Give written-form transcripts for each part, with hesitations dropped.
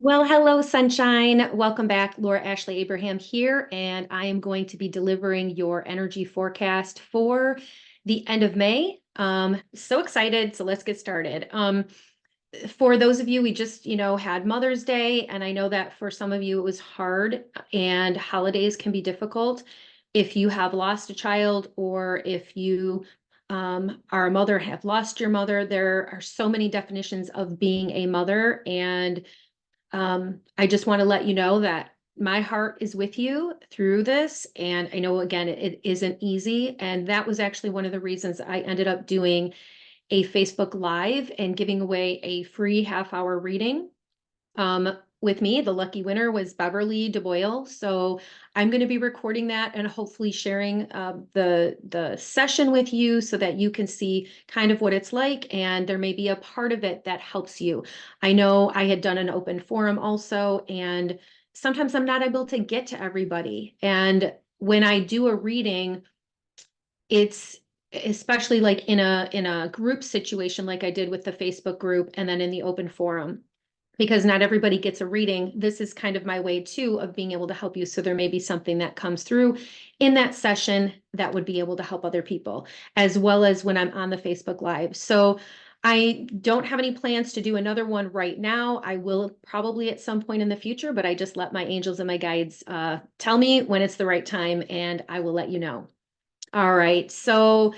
Well, hello, sunshine. Welcome back. Laura Ashley Abraham here, and I am going to be delivering your energy forecast for the end of May. So excited. So let's get started. For those of you, we just, had Mother's Day, and I know that for some of you it was hard, and holidays can be difficult. If you have lost a child, or if you are a mother, have lost your mother, there are so many definitions of being a mother, and I just want to let you know that my heart is with you through this. And I know, again, it isn't easy. And that was actually one of the reasons I ended up doing a Facebook Live and giving away a free half-hour reading with me. The lucky winner was Beverly DeBoyle. So I'm going to be recording that and hopefully sharing the session with you so that you can see kind of what it's like, and there may be a part of it that helps you. I know I had done an open forum also, and sometimes I'm not able to get to everybody. And when I do a reading, it's especially like in a group situation like I did with the Facebook group and then in the open forum, because not everybody gets a reading. This is kind of my way too of being able to help you. So there may be something that comes through in that session that would be able to help other people, as well as when I'm on the Facebook Live. So I don't have any plans to do another one right now. I will probably at some point in the future, but I just let my angels and my guides tell me when it's the right time, and I will let you know. All right. So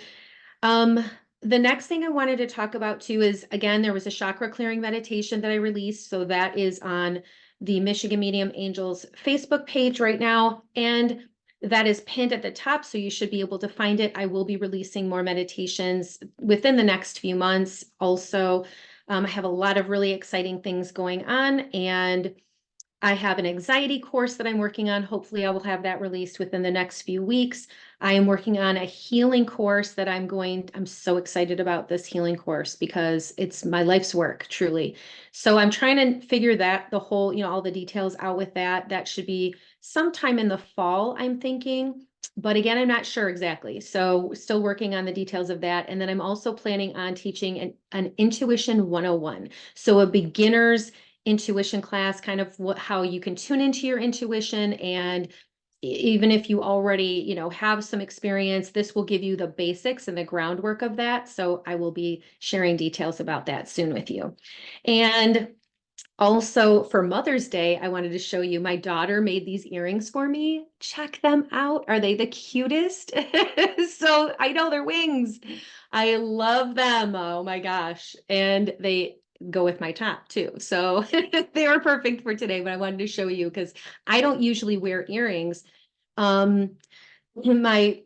um, the next thing I wanted to talk about too is, again, there was a chakra clearing meditation that I released. So that is on the Michigan Medium Angels Facebook page right now. And that is pinned at the top. So you should be able to find it. I will be releasing more meditations within the next few months. Also, I have a lot of really exciting things going on, and I have an anxiety course that I'm working on. Hopefully, I will have that released within the next few weeks. I am working on a healing course that I'm so excited about this healing course because it's my life's work, truly. So I'm trying to figure that the whole, all the details out with that. That should be sometime in the fall, I'm thinking. But again, I'm not sure exactly. So still working on the details of that. And then I'm also planning on teaching an Intuition 101. So a beginner's intuition class, kind of how you can tune into your intuition. And even if you already, have some experience, this will give you the basics and the groundwork of that. So I will be sharing details about that soon with you. And also for Mother's Day, I wanted to show you, my daughter made these earrings for me. Check them out. Are they the cutest? So I know they're wings. I love them. Oh my gosh. And they go with my top too. So they are perfect for today, but I wanted to show you because I don't usually wear earrings. Um, my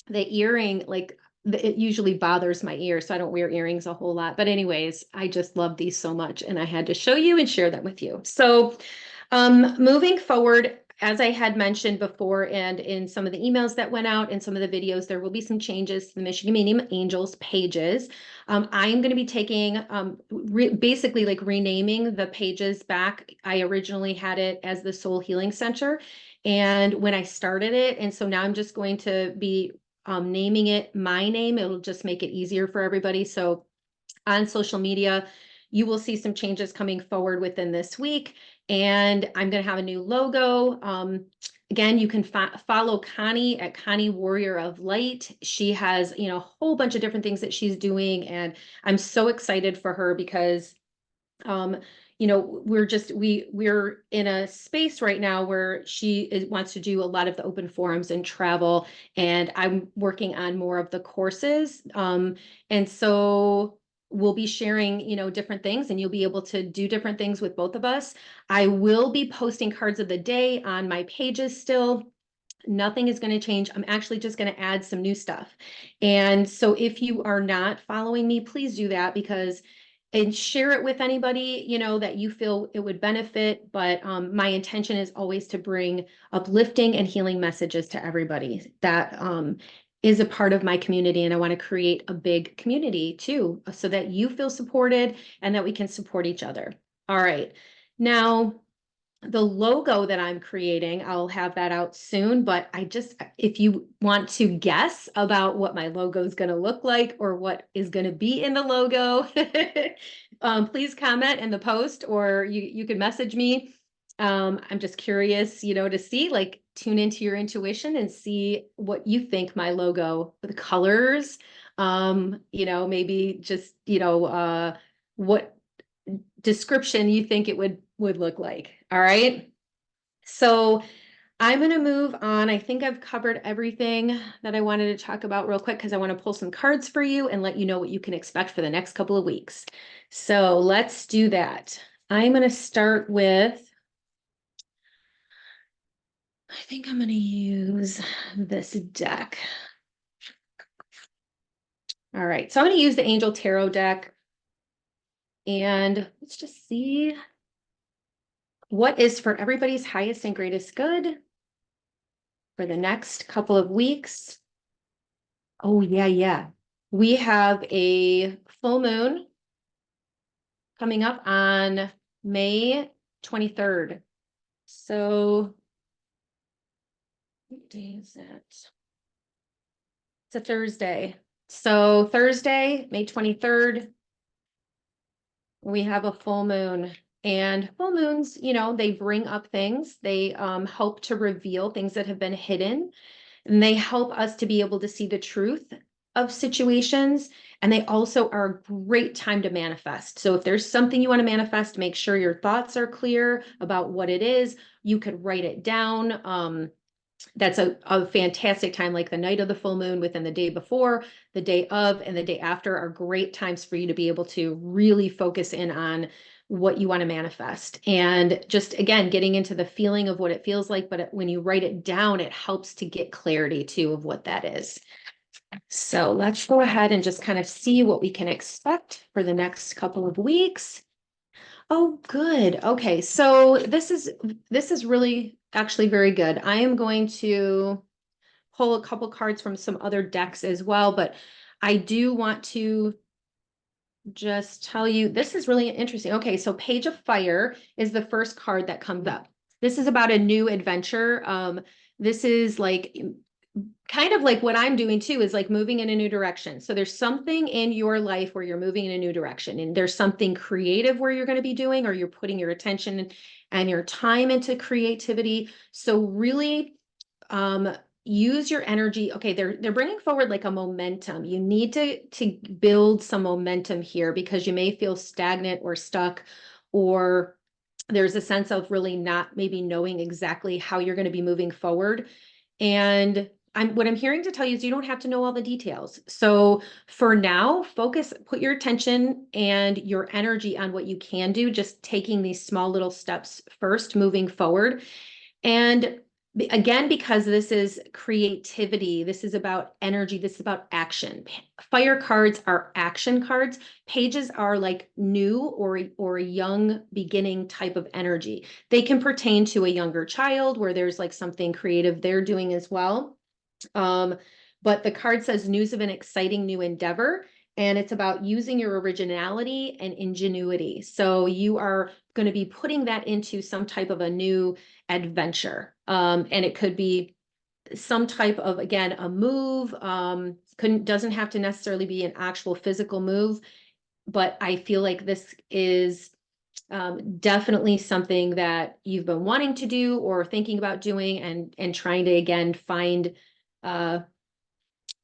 the earring, like it usually bothers my ear, so I don't wear earrings a whole lot. But anyways, I just love these so much, and I had to show you and share them with you. So moving forward, as I had mentioned before, and in some of the emails that went out and some of the videos, there will be some changes to the Michigan Medium Angels pages. I'm going to be taking basically like renaming the pages back. I originally had it as the Soul Healing Center, and when I started it, and so now I'm just going to be naming it my name. It'll just make it easier for everybody. So on social media, you will see some changes coming forward within this week. And I'm going to have a new logo. Again, you can follow Connie at Connie Warrior of Light. She has, a whole bunch of different things that she's doing. And I'm so excited for her because um, we're in a space right now where wants to do a lot of the open forums and travel, and I'm working on more of the courses. And so we'll be sharing, different things, and you'll be able to do different things with both of us. I will be posting cards of the day on my pages still. Nothing is going to change. I'm actually just going to add some new stuff. And so if you are not following me, please do that, because and share it with anybody, that you feel it would benefit. But my intention is always to bring uplifting and healing messages to everybody that is a part of my community. And I want to create a big community too, so that you feel supported and that we can support each other. All right. Now, the logo that I'm creating, I'll have that out soon, but if you want to guess about what my logo is going to look like or what is going to be in the logo, please comment in the post, or you can message me. I'm just curious, to see, like, tune into your intuition and see what you think my logo, the colors, maybe just, what description you think it would look like. All right. So I'm going to move on. I think I've covered everything that I wanted to talk about real quick because I want to pull some cards for you and let you know what you can expect for the next couple of weeks. So let's do that. I'm going to start with, I think I'm going to use this deck. All right. So I'm going to use the Angel Tarot deck. And let's just see what is for everybody's highest and greatest good for the next couple of weeks. Oh, yeah. We have a full moon coming up on May 23rd. So what day is that? It's a Thursday. So Thursday, May 23rd, we have a full moon. And full moons, they bring up things. They help to reveal things that have been hidden. And they help us to be able to see the truth of situations. And they also are a great time to manifest. So if there's something you want to manifest, make sure your thoughts are clear about what it is. You could write it down. That's a fantastic time, like the night of the full moon, within the day before, the day of, and the day after are great times for you to be able to really focus in on what you want to manifest. And just, again, getting into the feeling of what it feels like. But when you write it down, it helps to get clarity too of what that is. So let's go ahead and just kind of see what we can expect for the next couple of weeks. Oh, good. Okay, so this is really actually very good. I am going to pull a couple cards from some other decks as well, but I do want to just tell you this is really interesting. Okay, so Page of Fire is the first card that comes up. This is about a new adventure. This is like kind of like what I'm doing too, is like moving in a new direction. So there's something in your life where you're moving in a new direction, and there's something creative where you're going to be doing, or you're putting your attention and your time into creativity. So really, use your energy. Okay, they're bringing forward like a momentum. You need to build some momentum here because you may feel stagnant or stuck, or there's a sense of really not maybe knowing exactly how you're going to be moving forward. And what I'm hearing to tell you is you don't have to know all the details. So for now, put your attention and your energy on what you can do, just taking these small little steps first, moving forward. And again, because this is creativity, this is about energy, this is about action. Fire cards are action cards. Pages are like new or a young beginning type of energy. They can pertain to a younger child where there's like something creative they're doing as well. But the card says news of an exciting new endeavor, and it's about using your originality and ingenuity. So you are going to be putting that into some type of a new adventure. And it could be some type of, again, a move. Doesn't have to necessarily be an actual physical move, but I feel like this is definitely something that you've been wanting to do or thinking about doing, and trying to, again, find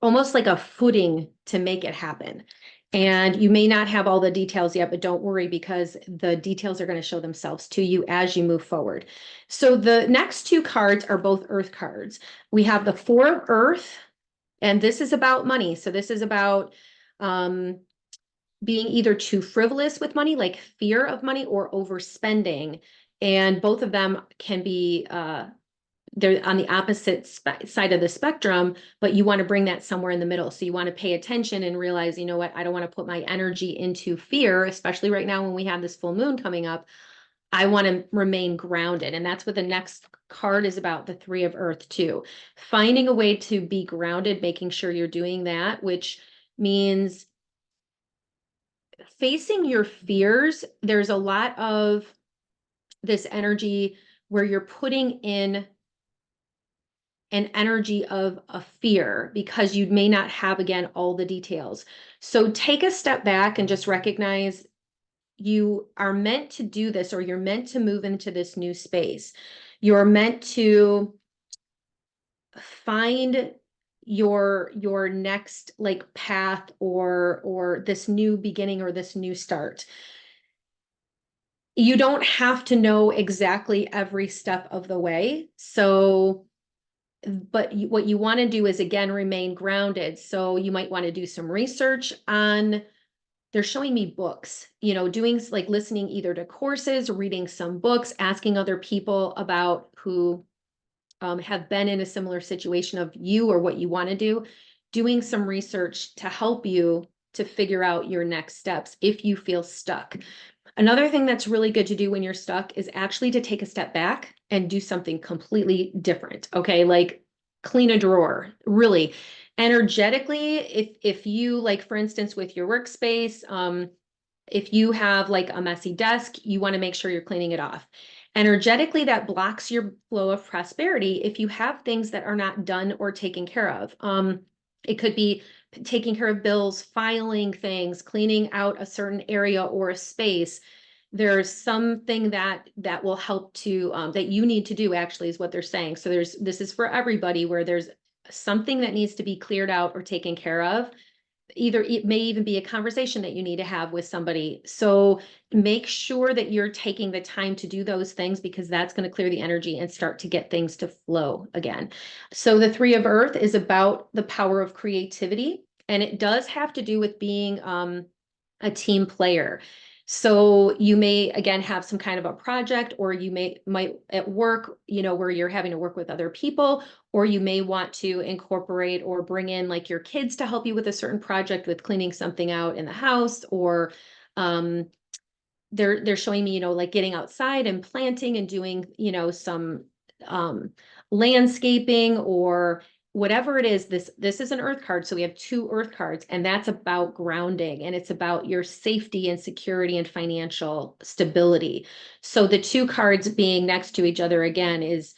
almost like a footing to make it happen. And you may not have all the details yet, but don't worry, because the details are going to show themselves to you as you move forward. So the next two cards are both Earth cards. We have the Four of Earth, and this is about money. So this is about being either too frivolous with money, like fear of money, or overspending. And both of them can be they're on the opposite side of the spectrum, but you want to bring that somewhere in the middle. So you want to pay attention and realize, you know what, I don't want to put my energy into fear, especially right now when we have this full moon coming up. I want to remain grounded. And that's what the next card is about, the Three of Earth too. Finding a way to be grounded, making sure you're doing that, which means facing your fears. There's a lot of this energy where you're putting in an energy of a fear because you may not have, again, all the details. So take a step back and just recognize you are meant to do this, or you're meant to move into this new space. You're meant to find your next like path, or this new beginning, or this new start. You don't have to know exactly every step of the way. So, but what you want to do is, again, remain grounded. So you might want to do some research on, they're showing me books, doing like listening either to courses, reading some books, asking other people about who have been in a similar situation of you or what you want to do, doing some research to help you to figure out your next steps if you feel stuck. Another thing that's really good to do when you're stuck is actually to take a step back and do something completely different. Okay. Like clean a drawer, really energetically. If you, like, for instance, with your workspace, if you have like a messy desk, you want to make sure you're cleaning it off. Energetically, that blocks your flow of prosperity if you have things that are not done or taken care of. It could be taking care of bills, filing things, cleaning out a certain area or a space. There's something that will help to that you need to do, actually, is what they're saying. So this is for everybody, where there's something that needs to be cleared out or taken care of. Either it may even be a conversation that you need to have with somebody. So make sure that you're taking the time to do those things, because that's going to clear the energy and start to get things to flow again. So the Three of Earth is about the power of creativity, and it does have to do with being a team player. So you may, again, have some kind of a project, or you might at work, where you're having to work with other people, or you may want to incorporate or bring in like your kids to help you with a certain project, with cleaning something out in the house, or um, they're showing me, like getting outside and planting and doing, some um, landscaping, or whatever it is. This is an earth card. So we have two earth cards, and that's about grounding, and it's about your safety and security and financial stability. So the two cards being next to each other, again, is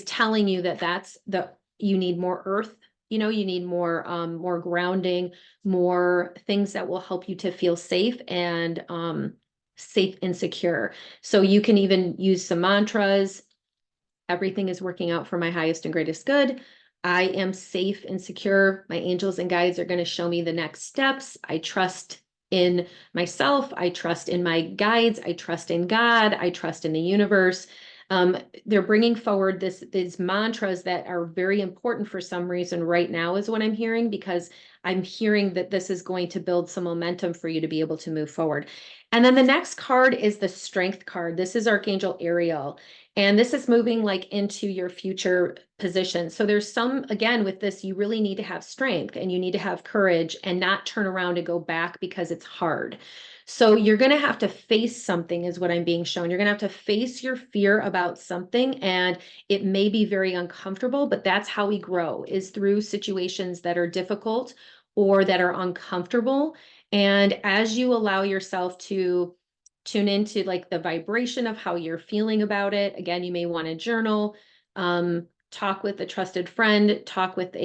telling you that you need more earth, you need more grounding, more things that will help you to feel safe and safe and secure. So you can even use some mantras. Everything is working out for my highest and greatest good. I am safe and secure. My angels and guides are going to show me the next steps. I trust in myself. I trust in my guides. I trust in God. I trust in the universe. They're bringing forward these mantras that are very important for some reason right now, is what I'm hearing, because I'm hearing that this is going to build some momentum for you to be able to move forward. And then the next card is the Strength card. This is Archangel Ariel. And this is moving like into your future position. So there's again, with this, you really need to have strength, and you need to have courage, and not turn around and go back because it's hard. So you're going to have to face something, is what I'm being shown. You're going to have to face your fear about something, and it may be very uncomfortable, but that's how we grow, is through situations that are difficult or that are uncomfortable. And as you allow yourself to tune into like the vibration of how you're feeling about it, again, you may want to journal, talk with a trusted friend, talk with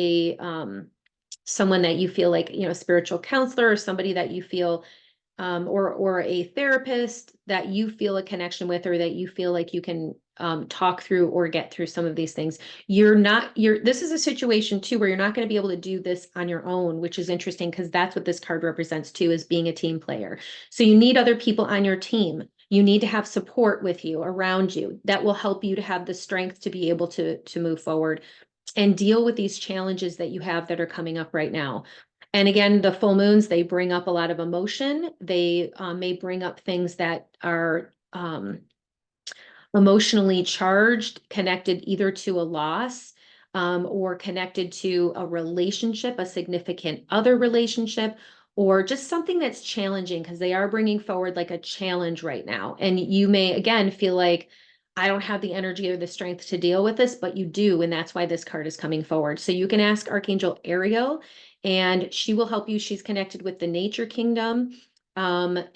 someone that you feel like, spiritual counselor, or somebody that you feel or a therapist that you feel a connection with, or that you feel like you can talk through or get through some of these things. This is a situation too, where you're not going to be able to do this on your own, which is interesting, because that's what this card represents too, is being a team player. So you need other people on your team. You need to have support with you, around you, that will help you to have the strength to be able to move forward and deal with these challenges that you have that are coming up right now. And again, the full moons, they bring up a lot of emotion. They may bring up things that are emotionally charged, connected either to a loss or connected to a relationship, a significant other relationship, or just something that's challenging, because they are bringing forward like a challenge right now. And you may, again, feel like, I don't have the energy or the strength to deal with this, but you do. And that's why this card is coming forward. So you can ask Archangel Ariel, and she will help you. She's connected with the nature kingdom. And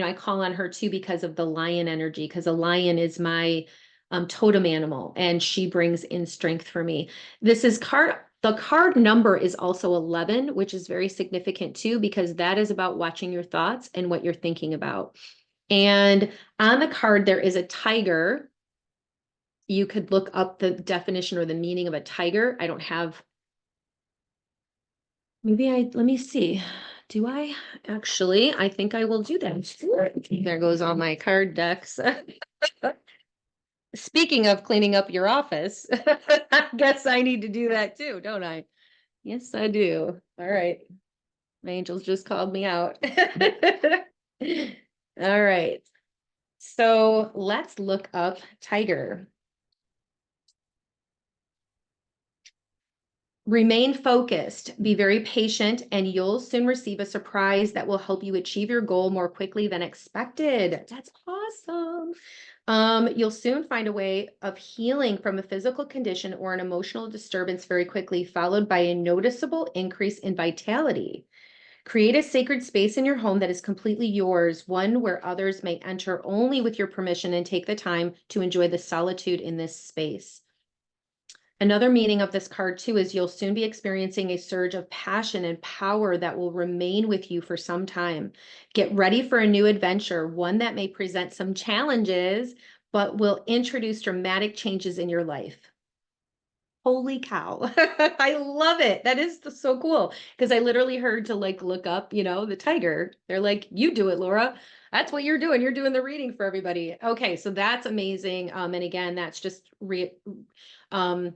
I call on her too, because of the lion energy, because a lion is my totem animal, and she brings in strength for me. This is card The card number is also 11, which is very significant too, because that is about watching your thoughts and what you're thinking about. And on the card, there is a tiger. You could look up the definition or the meaning of a tiger. I don't have, let me see. Do I actually? I think I will do that. There goes all my card decks. Speaking of cleaning up your office, I guess I need to do that too, don't I? Yes, I do. All right. My angels just called me out. All right. So let's look up tiger. Remain focused, be very patient, and you'll soon receive a surprise that will help you achieve your goal more quickly than expected. That's awesome. You'll soon find a way of healing from a physical condition or an emotional disturbance very quickly, followed by a noticeable increase in vitality. Create a sacred space in your home that is completely yours, one where others may enter only with your permission, and take the time to enjoy the solitude in this space. Another meaning of this card too is you'll soon be experiencing a surge of passion and power that will remain with you for some time. Get ready for a new adventure, one that may present some challenges, but will introduce dramatic changes in your life. Holy cow. I love it. That is so cool. Because I literally heard to like look up, the tiger. They're like, you do it, Laura. That's what you're doing. You're doing the reading for everybody. Okay, so that's amazing. And again, that's just um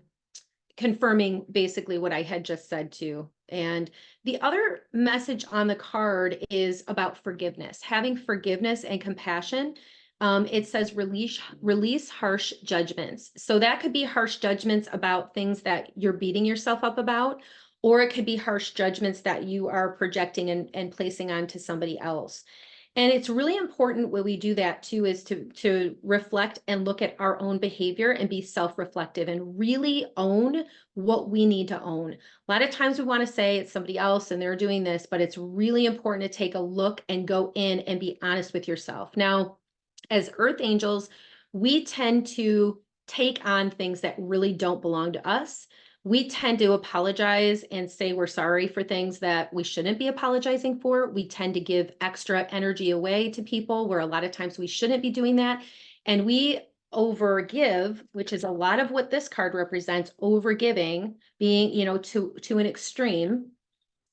confirming basically what I had just said too. And the other message on the card is about forgiveness, having forgiveness and compassion. It says release harsh judgments. So that could be harsh judgments about things that you're beating yourself up about, or it could be harsh judgments that you are projecting and placing onto somebody else. And it's really important when we do that too, is to reflect and look at our own behavior and be self-reflective and really own what we need to own. A lot of times we want to say it's somebody else and they're doing this, but it's really important to take a look and go in and be honest with yourself. Now, as earth angels, we tend to take on things that really don't belong to us. We tend to apologize and say we're sorry for things that we shouldn't be apologizing for. We tend to give extra energy away to people where a lot of times we shouldn't be doing that. And we overgive, which is a lot of what this card represents, overgiving, being, to an extreme.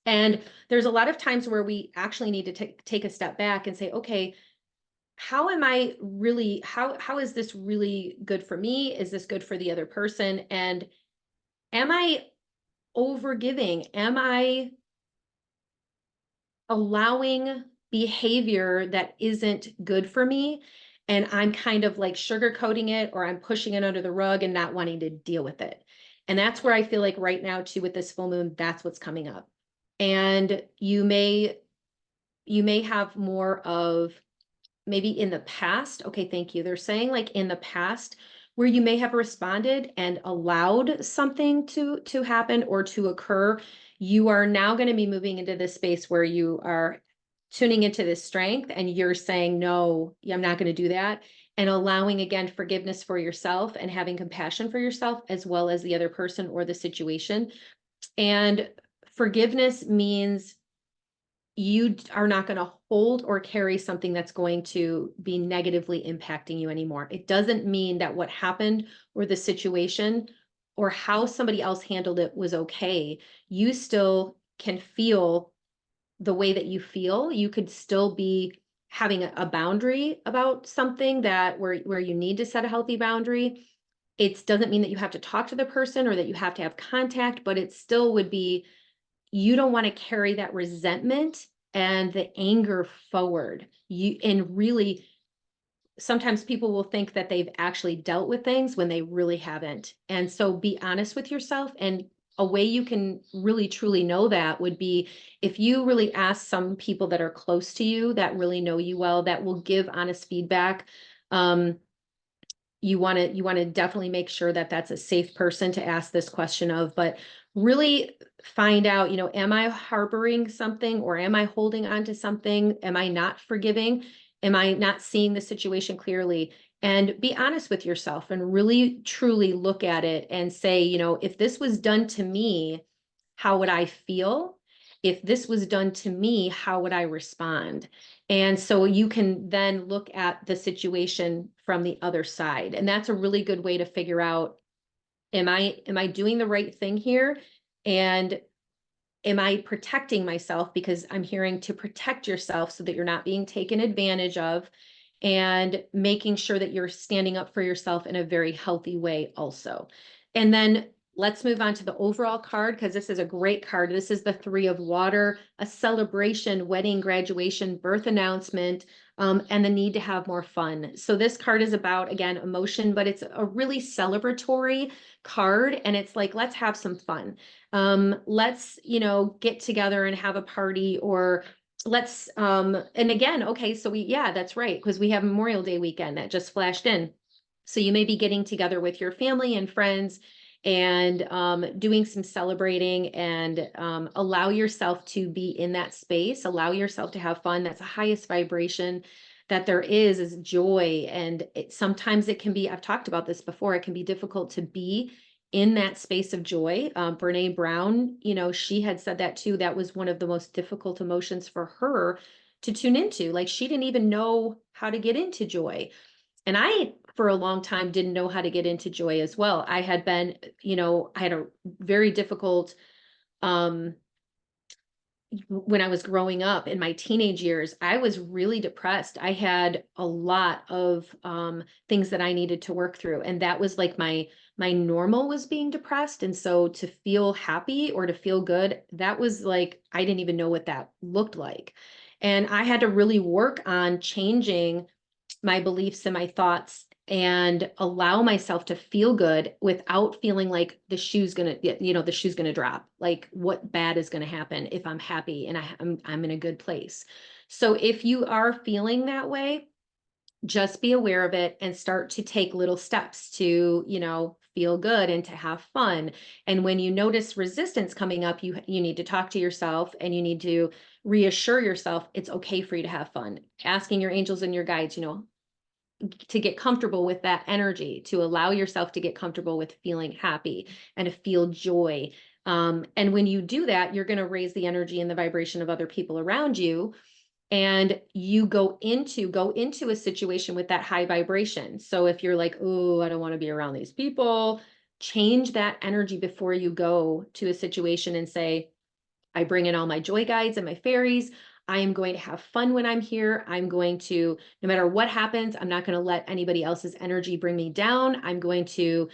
And there's a lot of times where we actually need to take a step back and say, okay, how am I really, how is this really good for me? Is this good for the other person? And am I overgiving? Am I allowing behavior that isn't good for me? And I'm kind of like sugarcoating it, or I'm pushing it under the rug and not wanting to deal with it. And that's where I feel like right now too, with this full moon, that's what's coming up. And you may have more of, maybe in the past. Okay, thank you. They're saying like in the past where you may have responded and allowed something to happen or to occur, you are now going to be moving into this space where you are tuning into this strength and you're saying, no, I'm not going to do that. And allowing again forgiveness for yourself and having compassion for yourself as well as the other person or the situation. And forgiveness means you are not going to hold or carry something that's going to be negatively impacting you anymore. It doesn't mean that what happened or the situation or how somebody else handled it was okay. You still can feel the way that you feel. You could still be having a boundary about something that where you need to set a healthy boundary. It doesn't mean that you have to talk to the person or that you have to have contact, but it still would be, you don't want to carry that resentment and the anger forward. And really, sometimes people will think that they've actually dealt with things when they really haven't. And so be honest with yourself. And a way you can really truly know that would be if you really ask some people that are close to you, that really know you well, that will give honest feedback. You want to definitely make sure that that's a safe person to ask this question of, but really find out, am I harboring something, or am I holding on to something? Am I not forgiving? Am I not seeing the situation clearly? And be honest with yourself and really truly look at it and say, if this was done to me, how would I feel? If this was done to me, how would I respond? And so you can then look at the situation from the other side. And that's a really good way to figure out, am I doing the right thing here? And am I protecting myself? Because I'm hearing to protect yourself so that you're not being taken advantage of, and making sure that you're standing up for yourself in a very healthy way also. And then let's move on to the overall card, because this is a great card. This is the Three of Water, a celebration, wedding, graduation, birth announcement, and the need to have more fun. So this card is about, again, emotion, but it's a really celebratory card. And it's like, let's have some fun. Let's, get together and have a party, or let's, and again, okay, so yeah, that's right, because we have Memorial Day weekend that just flashed in. So you may be getting together with your family and friends and doing some celebrating, and allow yourself to be in that space, allow yourself to have fun. That's the highest vibration that there is joy. And sometimes it can be, I've talked about this before, it can be difficult to be in that space of joy. Brene Brown, she had said that too. That was one of the most difficult emotions for her to tune into. Like, she didn't even know how to get into joy. And I, for a long time, didn't know how to get into joy as well. I had been, I had a very difficult, um, when I was growing up in my teenage years, I was really depressed. I had a lot of things that I needed to work through. And that was like my normal was being depressed. And so to feel happy or to feel good, that was like, I didn't even know what that looked like. And I had to really work on changing my beliefs and my thoughts, and allow myself to feel good without feeling like the shoe's gonna drop. Like, what bad is gonna happen if I'm happy and I'm in a good place? So if you are feeling that way, just be aware of it and start to take little steps to, feel good and to have fun. And when you notice resistance coming up, you need to talk to yourself, and you need to reassure yourself it's okay for you to have fun. Asking your angels and your guides, to get comfortable with that energy, to allow yourself to get comfortable with feeling happy and to feel joy. And when you do that, you're going to raise the energy and the vibration of other people around you. And you go into a situation with that high vibration. So if you're like, oh, I don't want to be around these people, change that energy before you go to a situation and say, I bring in all my joy guides and my fairies. I am going to have fun when I'm here. I'm going to, no matter what happens, I'm not going to let anybody else's energy bring me down. I'm going to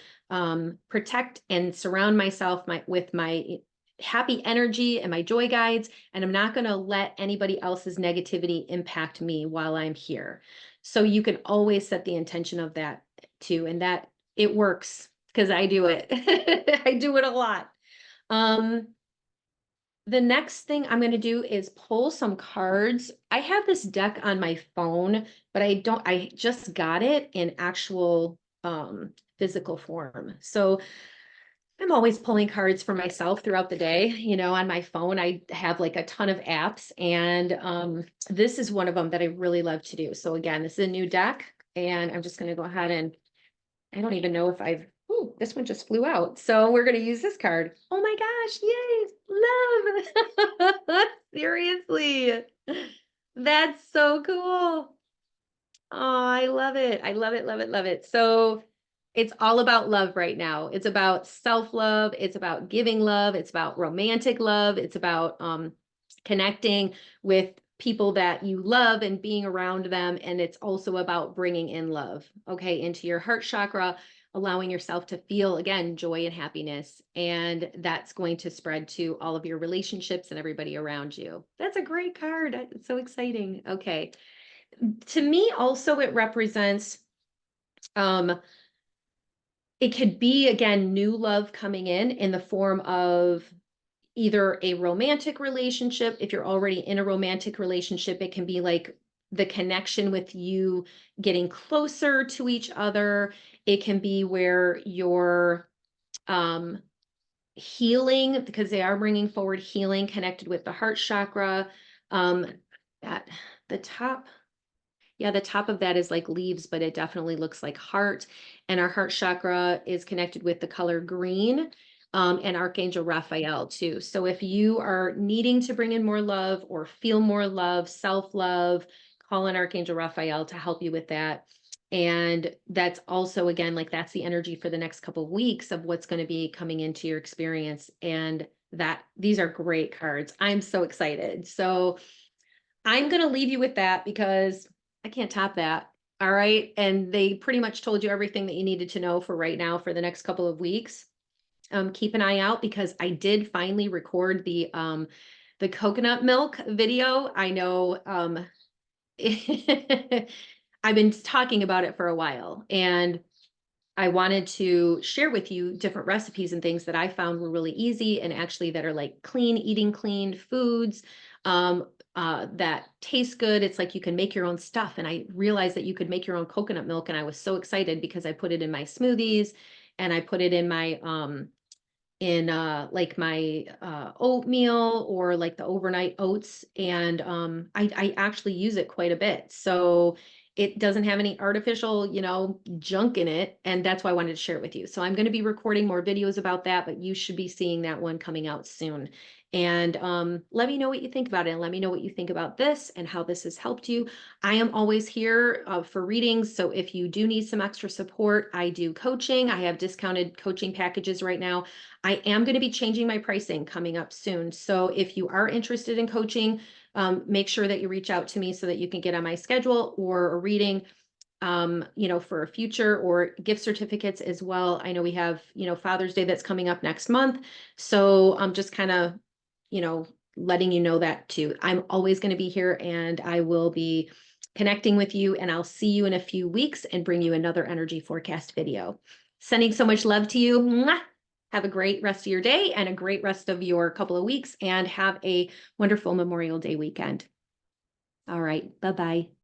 protect and surround myself with my happy energy and my joy guides. And I'm not going to let anybody else's negativity impact me while I'm here. So you can always set the intention of that too. And that it works, because I do it. I do it a lot. The next thing I'm going to do is pull some cards. I have this deck on my phone, but I just got it in actual physical form. So I'm always pulling cards for myself throughout the day. On my phone, I have like a ton of apps, and this is one of them that I really love to do. So again, this is a new deck, and I'm just going to go ahead and, I don't even know if this one just flew out. So we're going to use this card. Oh my gosh. Yay. Love. Seriously. That's so cool. Oh, I love it. I love it, love it, love it. So it's all about love right now. It's about self-love. It's about giving love. It's about romantic love. It's about connecting with people that you love and being around them. And it's also about bringing in love, okay, into your heart chakra, allowing yourself to feel, again, joy and happiness. And that's going to spread to all of your relationships and everybody around you. That's a great card. It's so exciting. Okay. To me, also, it represents, um, it could be, again, new love coming in the form of either a romantic relationship. If you're already in a romantic relationship, it can be like the connection with you getting closer to each other. It can be where you're healing, because they are bringing forward healing connected with the heart chakra. That the top. Yeah, the top of that is like leaves, but it definitely looks like heart. And our heart chakra is connected with the color green. and Archangel Raphael too. So if you are needing to bring in more love or feel more love, self-love, call on Archangel Raphael to help you with that. And that's also, again, like that's the energy for the next couple of weeks of what's going to be coming into your experience. And that these are great cards. I'm so excited. So I'm going to leave you with that because I can't top that. All right. And they pretty much told you everything that you needed to know for right now for the next couple of weeks. Keep an eye out because I did finally record the coconut milk video. I know I've been talking about it for a while, and I wanted to share with you different recipes and things that I found were really easy and actually that are like clean, eating clean foods that taste good. It's like you can make your own stuff. And I realized that you could make your own coconut milk. And I was so excited because I put it in my smoothies and I put it in my like my oatmeal or like the overnight oats, and I actually use it quite a bit, so it doesn't have any artificial, junk in it, and that's why I wanted to share it with you. So I'm going to be recording more videos about that, but you should be seeing that one coming out soon. And let me know what you think about it, and let me know what you think about this and how this has helped you. I am always here for readings, so if you do need some extra support, I do coaching. I have discounted coaching packages right now. I am going to be changing my pricing coming up soon. So if you are interested in coaching, make sure that you reach out to me so that you can get on my schedule or a reading, for a future, or gift certificates as well. I know we have, Father's Day that's coming up next month. So I'm just kind of, you know, letting you know that too. I'm always going to be here and I will be connecting with you, and I'll see you in a few weeks and bring you another energy forecast video. Sending so much love to you. Mwah! Have a great rest of your day and a great rest of your couple of weeks, and have a wonderful Memorial Day weekend. All right. Bye-bye.